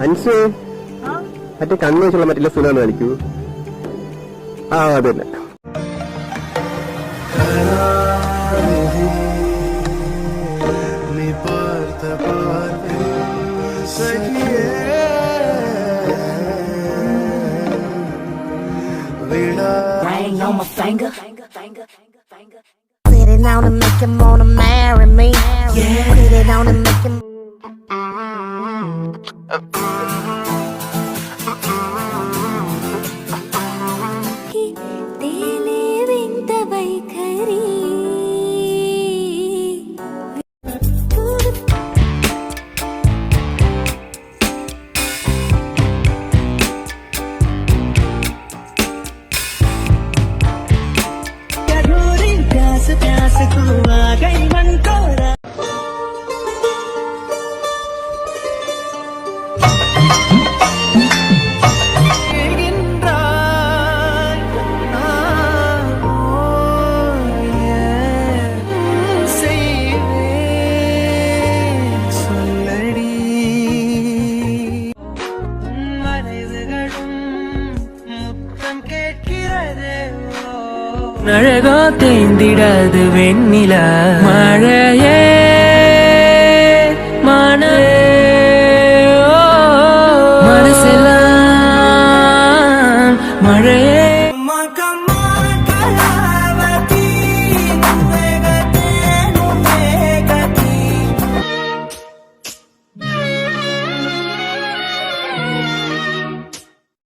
അൻസു മറ്റേ കണ്ണു വെച്ചുള്ള മറ്റുള്ള സിനിമ കളിക്കൂ. ആ അതന്നെ. On my finger. Put it on and make him wanna marry me. Yeah. Put it on and make him. அழகா தேய்ந்திடாது வெண்ணில மழையே மனசெல்லாம் மழையே.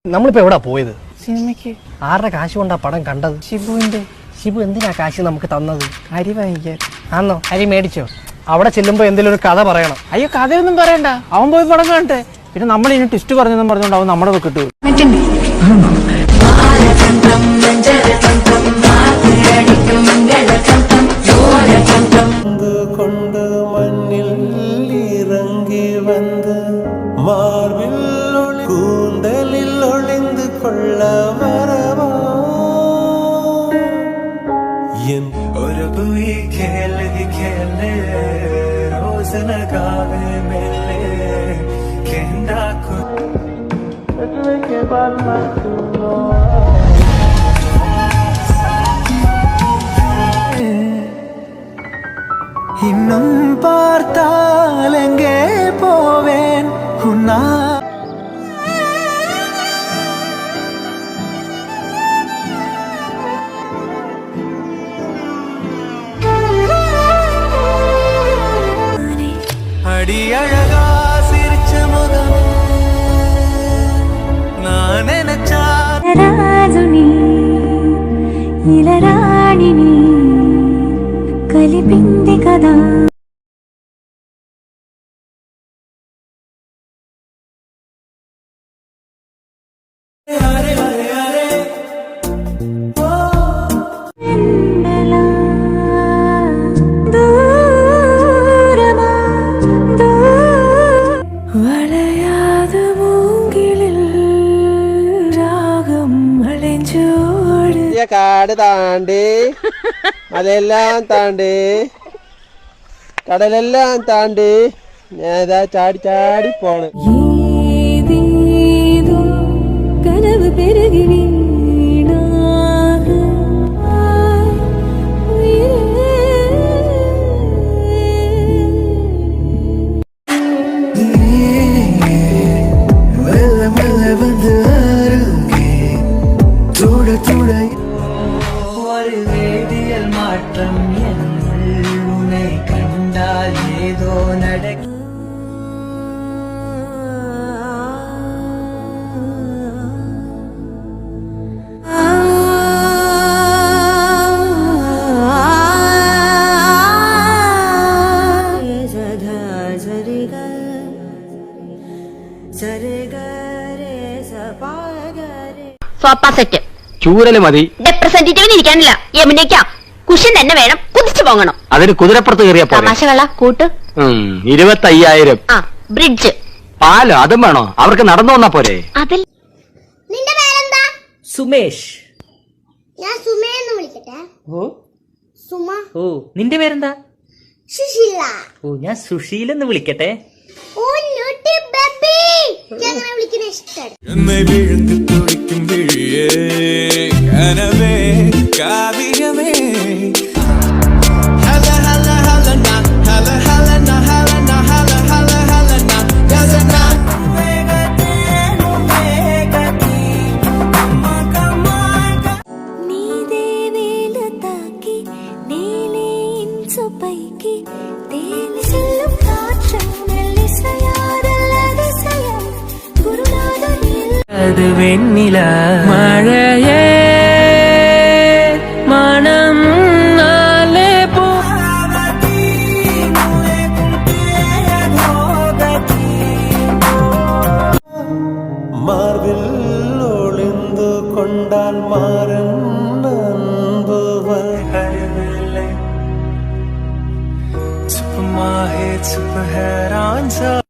നമ്മളിപ്പോ എവിടാ പോയത്? സിനിമയ്ക്ക്. ആരുടെ കാശ് കൊണ്ടാ പടം കണ്ടത്? ഷിബുവിന്റെ. ഷിബു എന്തിനാ കാശ് നമുക്ക് തന്നത്? അരി വാങ്ങിക്കാൻ. ആന്നോ? അരി മേടിച്ചോ? അവിടെ ചെല്ലുമ്പോ എന്തെങ്കിലും ഒരു കഥ പറയണം. അയ്യോ, കഥയൊന്നും പറയണ്ട, അവൻ പോയി പടം കാണട്ടെ. പിന്നെ നമ്മൾ ഇനി ട്വിസ്റ്റ് പറഞ്ഞെന്നും പറഞ്ഞോണ്ട് അവൻ നമ്മുടെ കിട്ടു. കൊണ്ട് മണ്ണിൽ ഇറങ്ങി വന്ന് മാർവിൽ കൂന്തലിൽ ഒളിந்து കൊള്ള വരവാ ഒരു കുയി खेले खेले रोज लगावे मेले कहना खुद के बाल मत लो இன்னும் பார்த்தால் எங்கே போவேன் உன்னா அடி அழகா சிரிச்ச முகம் நான் நினைச்சா రాజుని ఇలరాణిని కలిపింది కదా. കാട് താണ്ടി അതെല്ലാം താണ്ടി കടലെല്ലാം താണ്ടി ഞാൻ ഇതാ ചാടി ചാടി പോണ്. കനവ് പെരുകി ஒரு வேதியியல் மாற்றம் உன்னை கண்டால் ஏதோ நடக்கும். സോഫ സെറ്റ് ചൂരല് മതി. റെപ്രസെന്റേറ്റീവിന് ഇരിക്കാനില്ല, യമുനയ്ക്കാം. കുഷൻ തന്നെ വേണം, കുതിച്ചു പോകണം. അതിന് കുതിരപ്പുറത്ത് കയറിയ തമാശകള കൂട്ട്. 25,000. ആ ബ്രിഡ്ജ്. പാലോ അതും വേണോ? അവർക്ക് നടന്നു വന്നാ പോരെ? അതിൽ നിന്റെ പേരെന്താ? സുമേഷ്. ഞാൻ സുമേന്ന് വിളിക്കട്ടെ. ഓ സുമ. ഓ നിന്റെ പേരെന്താ? സുശീല. ഓ ഞാൻ സുശീൽ എന്ന് വിളിക്കട്ടെ. ഓ ന്യൂട്ടി ബേബി. என்னை விழுந்து துடிக்கும் விழியே கனவே காவியமே ஹல ஹல ஹலனா ஹல ஹலனா ஹலனா ஹல ஹல ஹலனா கசனா నీదే వేలు తాకి నేలే ఇంచు పైకి తేలి చెల్లు కాற்றும் నెల్లిసయాదల్లదిసయం గురునాథనిల్ அது வெண்ணில மழையே மனம் நாளே போ மார்பில் ஒளிந்து கொண்டால் மாறன் அன்பு வரவில்லை Tip of my head, tip of head on top